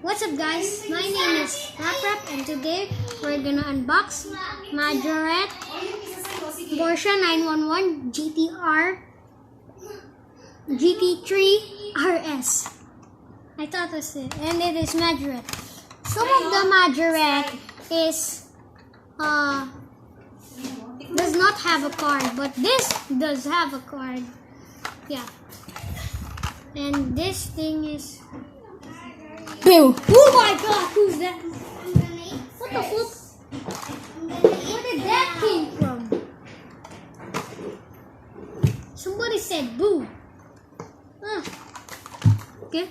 What's up guys, my name is Naprap and today we're gonna unbox majorette Porsche 911 GT3 RS. I thought that's it, and it is majorette. Some of the majorette is does not have a card, but this does have a card. Yeah. And this thing is Boo! oh my god, who's that? What the flip? Where did that came from? Somebody said boo. Okay.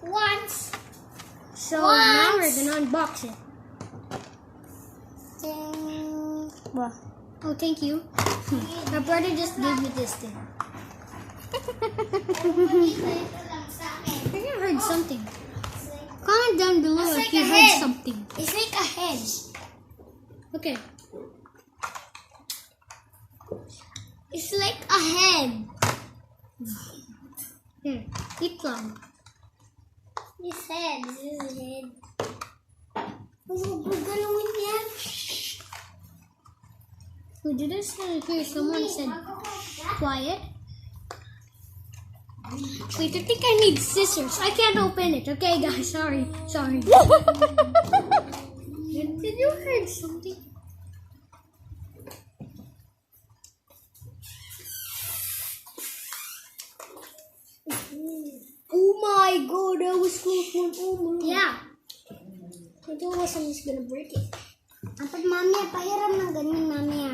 Once. So now we're gonna unbox it. Oh, thank you. My brother just gave me this thing. I think I heard something. Comment down below if you heard something. It's like a head. Okay. It's like a head. Here, eat some. This head. This is a head. We're gonna win yan. Who did this? Here, someone said quiet. Wait, I think I need scissors. I can't open it. Okay, guys. Sorry. Did you hear something? Oh my god, that was close one. Oh my. Yeah. I thought I was gonna break it. Dapat mami, pahiram ng ganyan mami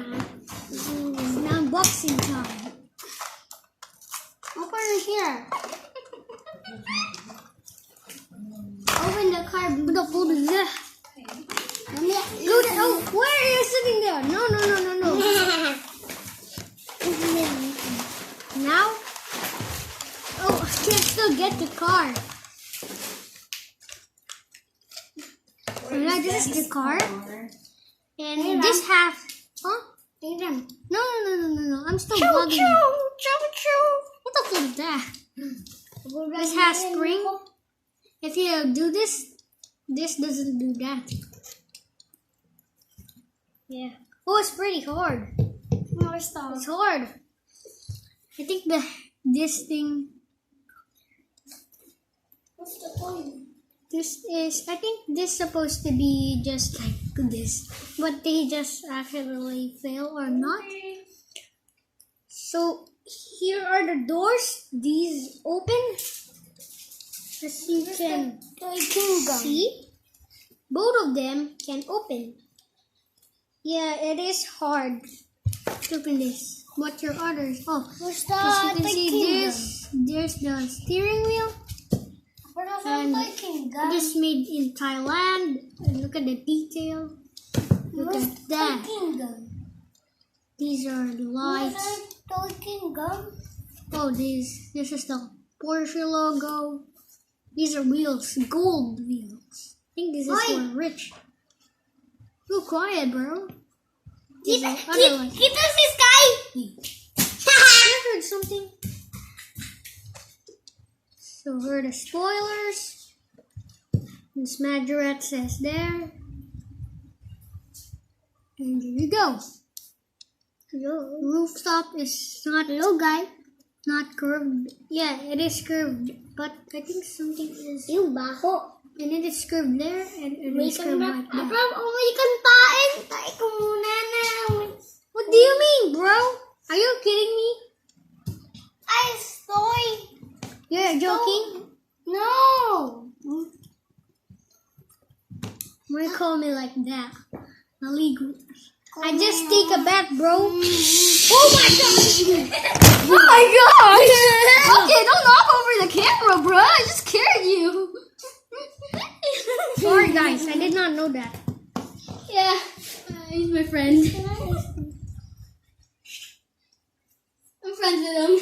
It's now unboxing time. Open it here. Open the card. Mami, go to, oh, where are you sitting there? No. Now? Oh, I can still get the card. So now this is the card. And this half. Huh? No. I'm still vlogging. What the fuck is that? This has spring. If you do this, this doesn't do that. Yeah. Oh, it's pretty hard. It's hard. I think this thing. What's the point? I think this supposed to be just like this, but they just actually fail or not. So here are the doors. These open. As you can see, both of them can open. Yeah, it is hard to open this. What your others? Oh, as you can see, there's the steering wheel. And it is made in Thailand. And look at the detail. Look at that. These are the lights. Oh, this is the Porsche logo. These are wheels, gold wheels. I think this is for rich. Go quiet, bro. Kita si Sky. I heard something. So here are the spoilers. This majorette says there. And here you go. The rooftop is not not curved. Yeah, it is curved, but I think something is. Yung baho. And it is curved there, and it is curved like that. What do you mean, bro? Are you kidding me? I stoy. You're joking? No. Why you call me like that? Illegal. I just take a bath, bro. Oh my gosh! Oh my gosh! Okay, don't knock over the camera, bro. I just scared you. Sorry, guys. I did not know that. Yeah. He's my friend. I'm friends with him.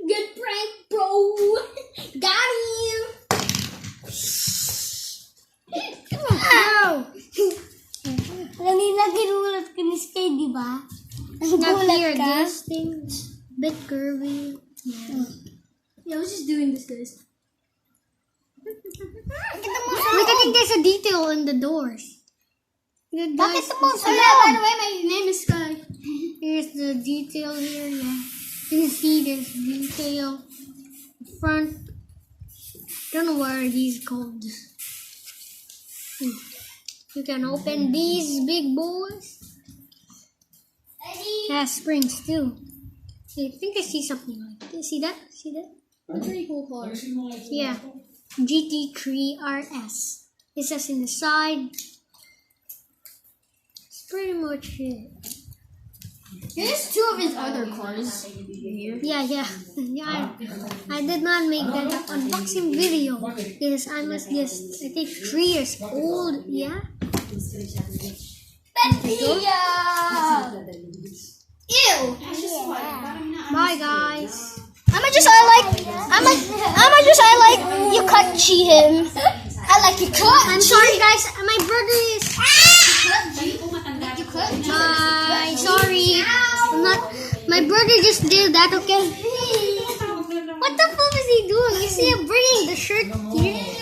Good prank, bro. Got him. Come on, bro. Kanina ginulat ka ni Sky, di ba? Now here, this thing's a bit curvy. Yeah. Yeah, I was just doing this, guys. Bakit Wait, I think there's a detail in the doors. Bakit Guys, mo oh, yeah, by the way, my name is Sky. Here's the detail here. Yeah, you can see there's detail front. Don't know what these called. You can open these big boys. It has springs too. I think I see something like this. See that? See that? That's a pretty cool car. Yeah. GT3 RS. It says in the side. That's pretty much it. Here's two of his other cars here. Yeah. I did not make that unboxing video because I must guess I think 3 years old. Yeah. Ew. Bye guys. I'ma just highlight you cut him. I like you cut. I'm sorry guys. My brother is. Bye. Sorry. I'm not. My brother just did that. Okay. What the fuck is he doing? Is he bringing the shirt here?